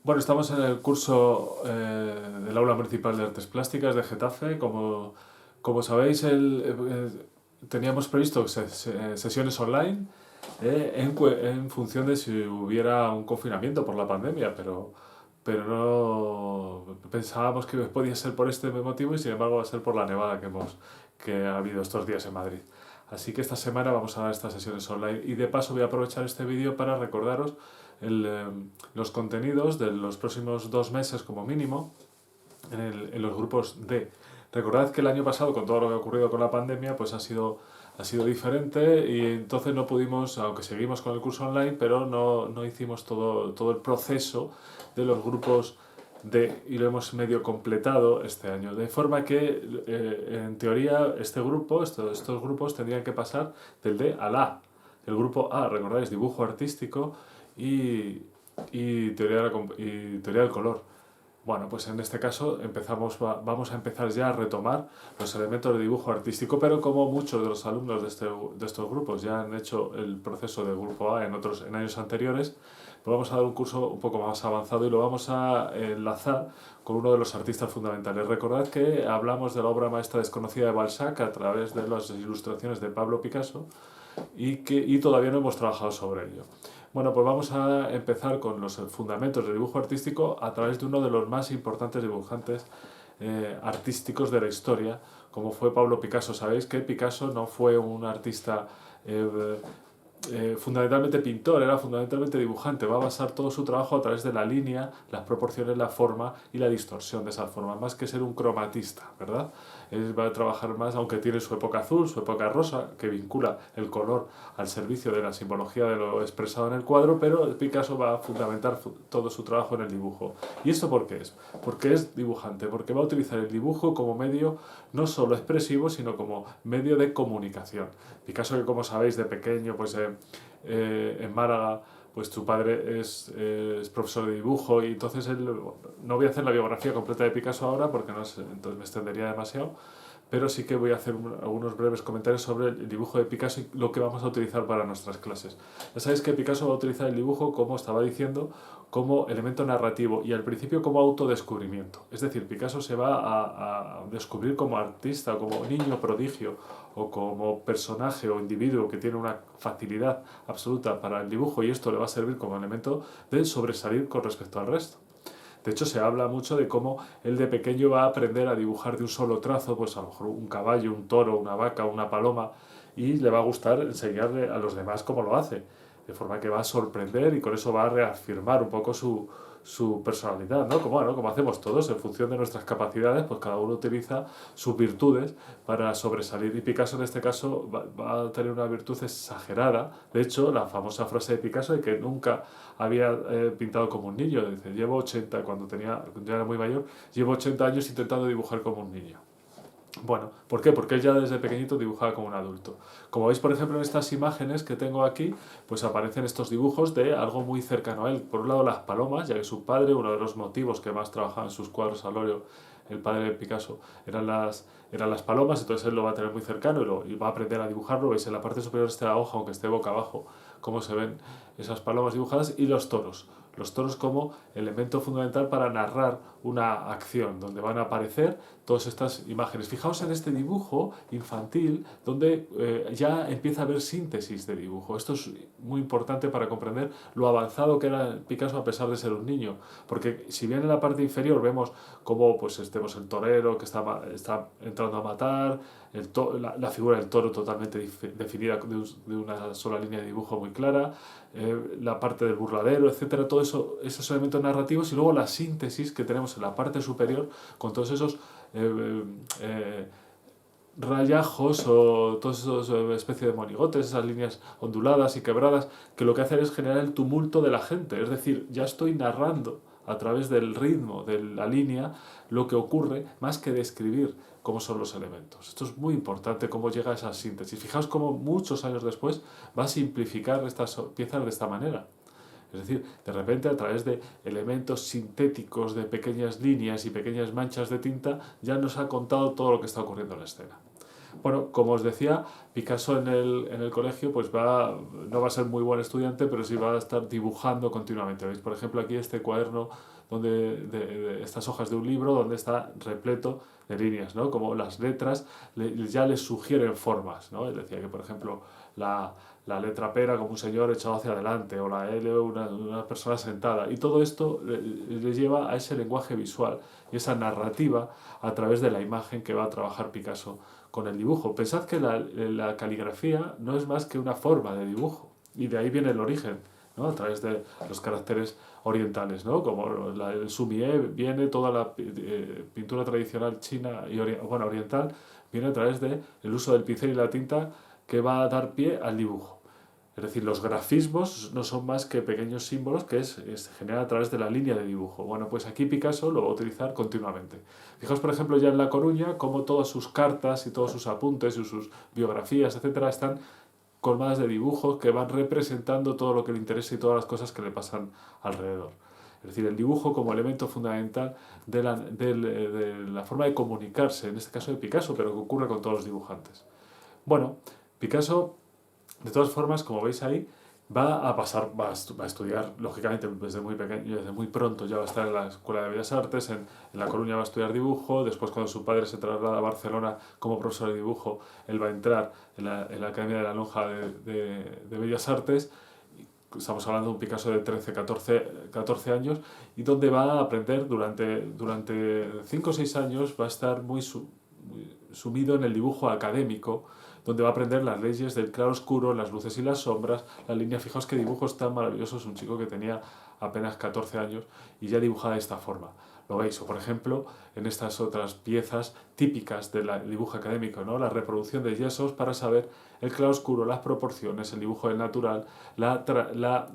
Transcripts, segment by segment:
Bueno, estamos en el curso del Aula Municipal de Artes Plásticas de Getafe. Como sabéis, teníamos previsto sesiones online en función de si hubiera un confinamiento por la pandemia, pero no pensábamos que podía ser por este motivo y sin embargo va a ser por la nevada que ha habido estos días en Madrid. Así que esta semana vamos a dar estas sesiones online y de paso voy a aprovechar este vídeo para recordaros el, eh, los contenidos de los próximos 2 meses como mínimo en los grupos D. Recordad que el año pasado, con todo lo que ha ocurrido con la pandemia, pues ha sido diferente y entonces no pudimos, aunque seguimos con el curso online, pero no hicimos todo el proceso de los grupos D y lo hemos medio completado este año. De forma que, en teoría, estos grupos tendrían que pasar del D al A. El grupo A, recordáis, dibujo artístico y, y teoría del color. Bueno, pues en este caso vamos a empezar ya a retomar los elementos de dibujo artístico, pero como muchos de los alumnos de estos grupos ya han hecho el proceso de grupo A en años anteriores, pues vamos a dar un curso un poco más avanzado y lo vamos a enlazar con uno de los artistas fundamentales. Recordad que hablamos de la obra maestra desconocida de Balzac a través de las ilustraciones de Pablo Picasso y todavía no hemos trabajado sobre ello. Bueno, pues vamos a empezar con los fundamentos del dibujo artístico a través de uno de los más importantes dibujantes artísticos de la historia, como fue Pablo Picasso. Sabéis que Picasso no fue un artista fundamentalmente pintor, era fundamentalmente dibujante. Va a basar todo su trabajo a través de la línea, las proporciones, la forma y la distorsión de esa forma, más que ser un cromatista, ¿verdad? Él va a trabajar más, aunque tiene su época azul, su época rosa, que vincula el color al servicio de la simbología de lo expresado en el cuadro, pero Picasso va a fundamentar todo su trabajo en el dibujo. ¿Y esto por qué es? Porque es dibujante, porque va a utilizar el dibujo como medio no solo expresivo, sino como medio de comunicación. Picasso, que como sabéis de pequeño, pues en Málaga, pues su padre es profesor de dibujo y entonces él, no voy a hacer la biografía completa de Picasso ahora porque no sé, entonces me extendería demasiado, pero sí que voy a hacer algunos breves comentarios sobre el dibujo de Picasso y lo que vamos a utilizar para nuestras clases. Ya sabéis que Picasso va a utilizar el dibujo, como estaba diciendo, como elemento narrativo y al principio como autodescubrimiento. Es decir, Picasso se va a descubrir como artista, como niño prodigio o como personaje o individuo que tiene una facilidad absoluta para el dibujo y esto le va a servir como elemento de sobresalir con respecto al resto. De hecho, se habla mucho de cómo él de pequeño va a aprender a dibujar de un solo trazo, pues a lo mejor un caballo, un toro, una vaca, una paloma, y le va a gustar enseñarle a los demás cómo lo hace. De forma que va a sorprender y con eso va a reafirmar un poco su personalidad, ¿no? Como hacemos todos, en función de nuestras capacidades, pues cada uno utiliza sus virtudes para sobresalir. Y Picasso en este caso va a tener una virtud exagerada. De hecho, la famosa frase de Picasso de que nunca había pintado como un niño. Dice, llevo 80, cuando ya era muy mayor, llevo 80 años intentando dibujar como un niño. Bueno, ¿por qué? Porque él ya desde pequeñito dibujaba como un adulto. Como veis, por ejemplo, en estas imágenes que tengo aquí, pues aparecen estos dibujos de algo muy cercano a él. Por un lado, las palomas, ya que su padre, uno de los motivos que más trabajaba en sus cuadros al óleo, el padre de Picasso, eran las palomas, entonces él lo va a tener muy cercano y va a aprender a dibujarlo. Veis, en la parte superior de la hoja, aunque esté boca abajo, cómo se ven esas palomas dibujadas y los toros. Los toros como elemento fundamental para narrar una acción, donde van a aparecer todas estas imágenes. Fijaos en este dibujo infantil, donde ya empieza a haber síntesis de dibujo. Esto es muy importante para comprender lo avanzado que era Picasso a pesar de ser un niño. Porque si bien en la parte inferior vemos cómo pues, estemos el torero que está entrando a matar, la figura del toro totalmente definida de una sola línea de dibujo muy clara, la parte del burladero, etcétera, todo eso, esos elementos narrativos y luego la síntesis que tenemos en la parte superior con todos esos eh, eh, rayajos o todos esos especie de monigotes, esas líneas onduladas y quebradas, que lo que hacen es generar el tumulto de la gente. Es decir, ya estoy narrando a través del ritmo de la línea lo que ocurre más que describir cómo son los elementos. Esto es muy importante, cómo llega a esa síntesis. Fijaos cómo muchos años después va a simplificar estas piezas de esta manera. Es decir, de repente a través de elementos sintéticos, de pequeñas líneas y pequeñas manchas de tinta, ya nos ha contado todo lo que está ocurriendo en la escena. Bueno, como os decía, Picasso en el colegio pues no va a ser muy buen estudiante, pero sí va a estar dibujando continuamente. ¿Veis? Por ejemplo, aquí este cuaderno de estas hojas de un libro donde está repleto de líneas, ¿no? Como las letras ya les sugieren formas, ¿no? Él decía que, por ejemplo, la letra P era como un señor echado hacia adelante, o la L una persona sentada. Y todo esto le lleva a ese lenguaje visual y esa narrativa a través de la imagen que va a trabajar Picasso con el dibujo. Pensad que la caligrafía no es más que una forma de dibujo, y de ahí viene el origen, ¿no? A través de los caracteres orientales, ¿no? Como el sumie viene toda la pintura tradicional china y bueno, oriental, viene a través del uso del pincel y la tinta que va a dar pie al dibujo. Es decir, los grafismos no son más que pequeños símbolos que se generan a través de la línea de dibujo. Bueno, pues aquí Picasso lo va a utilizar continuamente. Fijaos, por ejemplo, ya en La Coruña, cómo todas sus cartas y todos sus apuntes y sus biografías, etcétera, están colmadas de dibujos que van representando todo lo que le interesa y todas las cosas que le pasan alrededor. Es decir, el dibujo como elemento fundamental de la forma de comunicarse, en este caso de Picasso, pero que ocurre con todos los dibujantes. Bueno, Picasso, de todas formas, como veis ahí, va a estudiar, lógicamente, desde muy pequeño, desde muy pronto ya va a estar en la Escuela de Bellas Artes, en La Coruña va a estudiar dibujo, después cuando su padre se traslada a Barcelona como profesor de dibujo, él va a entrar en la Academia de la Lonja de Bellas Artes. Estamos hablando de un Picasso de 13, 14 años, y donde va a aprender durante 5 o 6 años, va a estar muy sumido en el dibujo académico, donde va a aprender las leyes del claro-oscuro, las luces y las sombras, la línea. Fijaos qué dibujos tan maravillosos, un chico que tenía apenas 14 años y ya dibujaba de esta forma. Lo veis, o por ejemplo, en estas otras piezas típicas del dibujo académico, ¿no? La reproducción de yesos para saber el claroscuro, las proporciones, el dibujo del natural, la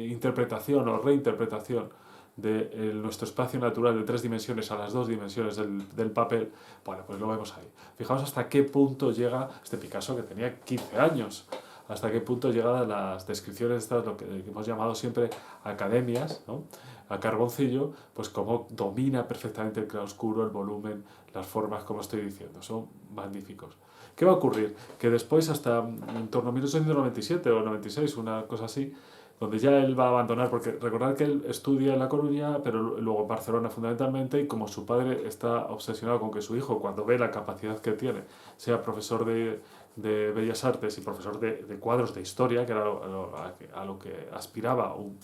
interpretación o reinterpretación de nuestro espacio natural de 3 dimensiones a las 2 dimensiones del papel. Bueno, pues lo vemos ahí. Fijaos hasta qué punto llega este Picasso, que tenía 15 años, hasta qué punto llegan las descripciones estas, lo que hemos llamado siempre academias, ¿no? A Carboncillo, pues cómo domina perfectamente el claroscuro, el volumen, las formas, como estoy diciendo. Son magníficos. ¿Qué va a ocurrir? Que después, hasta en torno a 1897 o 96, una cosa así, donde ya él va a abandonar, porque recordad que él estudia en La Coruña, pero luego en Barcelona fundamentalmente, y como su padre está obsesionado con que su hijo, cuando ve la capacidad que tiene, sea profesor de Bellas Artes y profesor de cuadros de historia, que era a lo que aspiraba un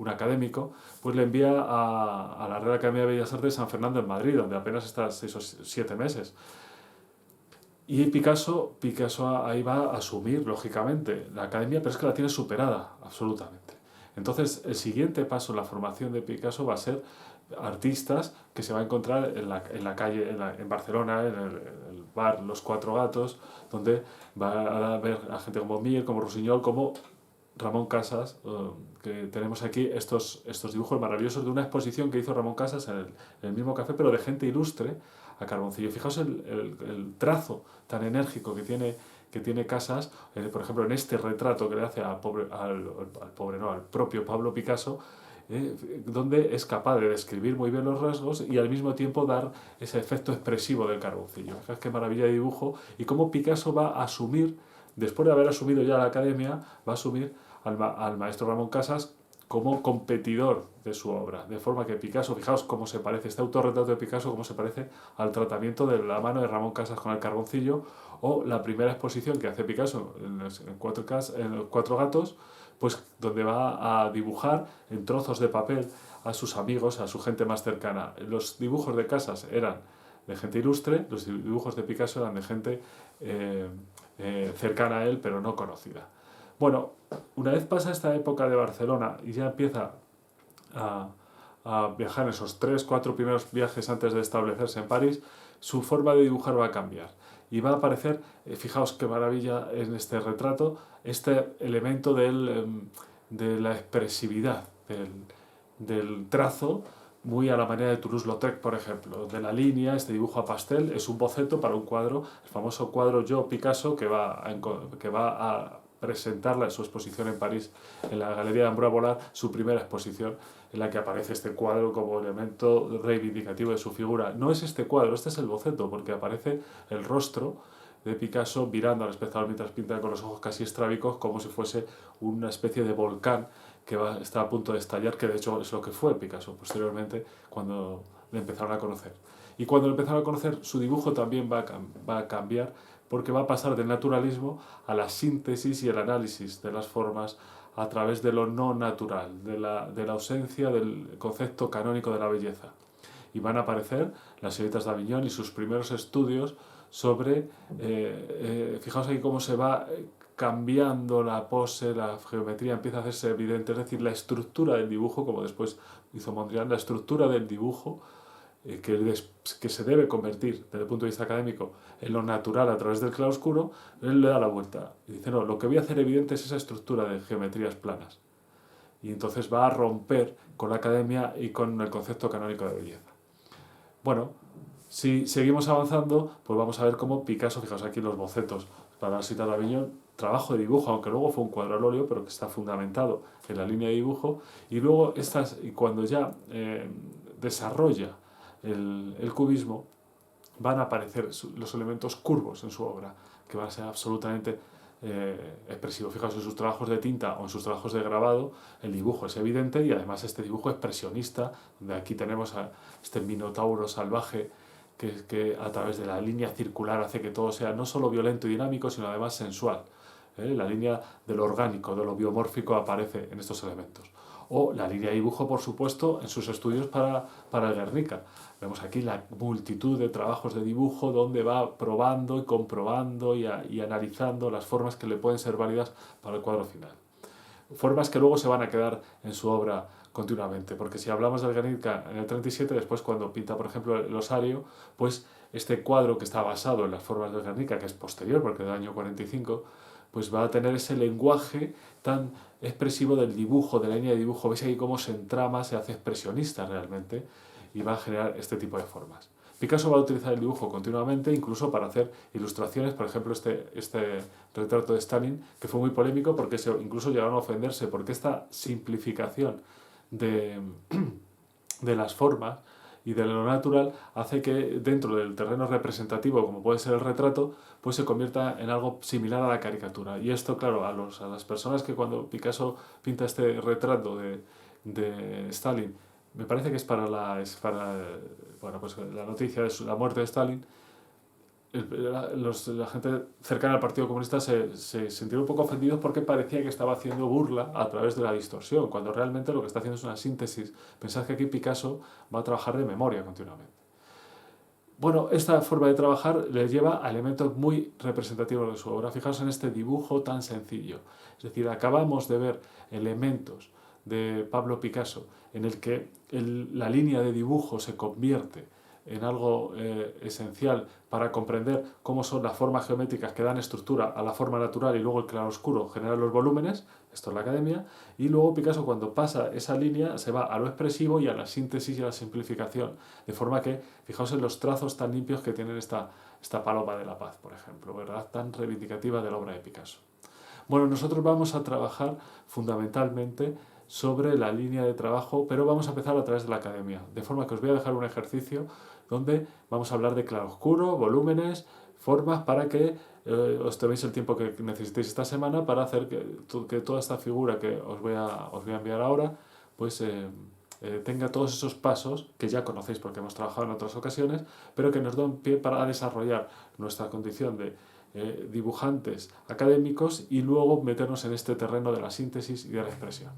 académico, pues le envía a la Real Academia de Bellas Artes de San Fernando en Madrid, donde apenas está 6 o 7 meses. Y Picasso ahí va a asumir, lógicamente, la academia, pero es que la tiene superada, absolutamente. Entonces, el siguiente paso en la formación de Picasso va a ser artistas que se va a encontrar en la calle, en Barcelona, en el bar Los Cuatro Gatos, donde va a ver a gente como Mir, como Rusiñol, como Ramón Casas, que tenemos aquí estos dibujos maravillosos de una exposición que hizo Ramón Casas en el mismo café, pero de gente ilustre, a Carboncillo. Fijaos el trazo tan enérgico que tiene Casas, por ejemplo, en este retrato que le hace al propio Pablo Picasso, donde es capaz de describir muy bien los rasgos y al mismo tiempo dar ese efecto expresivo del Carboncillo. Fijaos qué maravilla de dibujo, y cómo Picasso va a asumir, después de haber asumido ya la academia, va a asumir al maestro Ramón Casas como competidor de su obra, de forma que Picasso, fijaos cómo se parece, este autorretrato de Picasso, cómo se parece al tratamiento de la mano de Ramón Casas con el Carboncillo, o la primera exposición que hace Picasso en Cuatro Gatos, pues donde va a dibujar en trozos de papel a sus amigos, a su gente más cercana. Los dibujos de Casas eran de gente ilustre, los dibujos de Picasso eran de gente cercana a él, pero no conocida. Bueno, una vez pasa esta época de Barcelona y ya empieza a viajar en esos 3, 4 primeros viajes antes de establecerse en París, su forma de dibujar va a cambiar. Y va a aparecer, fijaos qué maravilla en este retrato, este elemento de la expresividad, del trazo, muy a la manera de Toulouse-Lautrec, por ejemplo, de la línea, este dibujo a pastel, es un boceto para un cuadro, el famoso cuadro Yo, Picasso, que va a presentarla en su exposición en París, en la Galería de Ambroise Vollard, su primera exposición, en la que aparece este cuadro como elemento reivindicativo de su figura. No es este cuadro, este es el boceto, porque aparece el rostro de Picasso mirando al espectador mientras pinta con los ojos casi estrábicos, como si fuese una especie de volcán que está a punto de estallar, que de hecho es lo que fue Picasso posteriormente cuando le empezaron a conocer. Y cuando le empezaron a conocer, su dibujo también va a cambiar, porque va a pasar del naturalismo a la síntesis y el análisis de las formas a través de lo no natural, de la ausencia del concepto canónico de la belleza. Y van a aparecer las señoritas d'Avignon y sus primeros estudios sobre, fijaos ahí cómo se va cambiando la pose, la geometría empieza a hacerse evidente, es decir, la estructura del dibujo, como después hizo Mondrian, la estructura del dibujo que se debe convertir desde el punto de vista académico en lo natural a través del claroscuro, él le da la vuelta y dice, no, lo que voy a hacer evidente es esa estructura de geometrías planas. Y entonces va a romper con la academia y con el concepto canónico de belleza. Bueno, si seguimos avanzando, pues vamos a ver cómo Picasso, fijaos aquí los bocetos para la cita de Avignon, trabajo de dibujo, aunque luego fue un cuadro al óleo, pero que está fundamentado en la línea de dibujo, y luego cuando ya desarrolla el cubismo, van a aparecer los elementos curvos en su obra, que van a ser absolutamente expresivos. Fijaos, en sus trabajos de tinta o en sus trabajos de grabado, el dibujo es evidente y además este dibujo expresionista, donde aquí tenemos a este minotauro salvaje que a través de la línea circular hace que todo sea no solo violento y dinámico, sino además sensual. La línea de lo orgánico, de lo biomórfico aparece en estos elementos. O la línea de dibujo, por supuesto, en sus estudios para el Guernica. Vemos aquí la multitud de trabajos de dibujo donde va probando y comprobando y analizando las formas que le pueden ser válidas para el cuadro final. Formas que luego se van a quedar en su obra continuamente, porque si hablamos del Guernica en el 37, después cuando pinta, por ejemplo, el Osario, pues este cuadro que está basado en las formas del Guernica, que es posterior, porque es del año 45, pues va a tener ese lenguaje tan expresivo del dibujo, de la línea de dibujo. Veis ahí cómo se entrama, se hace expresionista realmente y va a generar este tipo de formas. Picasso va a utilizar el dibujo continuamente, incluso para hacer ilustraciones, por ejemplo este retrato de Stalin, que fue muy polémico porque incluso llegaron a ofenderse, porque esta simplificación de las formas y de lo natural hace que dentro del terreno representativo, como puede ser el retrato, pues se convierta en algo similar a la caricatura. Y esto, claro, a las personas que cuando Picasso pinta este retrato de Stalin, me parece que es para bueno, pues la noticia de la muerte de Stalin, la gente cercana al Partido Comunista se sintieron un poco ofendidos porque parecía que estaba haciendo burla a través de la distorsión, cuando realmente lo que está haciendo es una síntesis. Pensad que aquí Picasso va a trabajar de memoria continuamente. Bueno, esta forma de trabajar le lleva a elementos muy representativos de su obra. Fijaos en este dibujo tan sencillo. Es decir, acabamos de ver elementos de Pablo Picasso en el que la línea de dibujo se convierte en algo esencial para comprender cómo son las formas geométricas que dan estructura a la forma natural y luego el claroscuro genera los volúmenes, esto es la academia, y luego Picasso cuando pasa esa línea se va a lo expresivo y a la síntesis y a la simplificación, de forma que, fijaos en los trazos tan limpios que tienen esta paloma de la paz, por ejemplo, ¿verdad? Tan reivindicativa de la obra de Picasso. Bueno, nosotros vamos a trabajar fundamentalmente sobre la línea de trabajo, pero vamos a empezar a través de la academia, de forma que os voy a dejar un ejercicio donde vamos a hablar de claroscuro, volúmenes, formas para que os toméis el tiempo que necesitéis esta semana para hacer que toda esta figura que os voy a enviar ahora pues tenga todos esos pasos que ya conocéis porque hemos trabajado en otras ocasiones, pero que nos dan pie para desarrollar nuestra condición de dibujantes académicos y luego meternos en este terreno de la síntesis y de la expresión.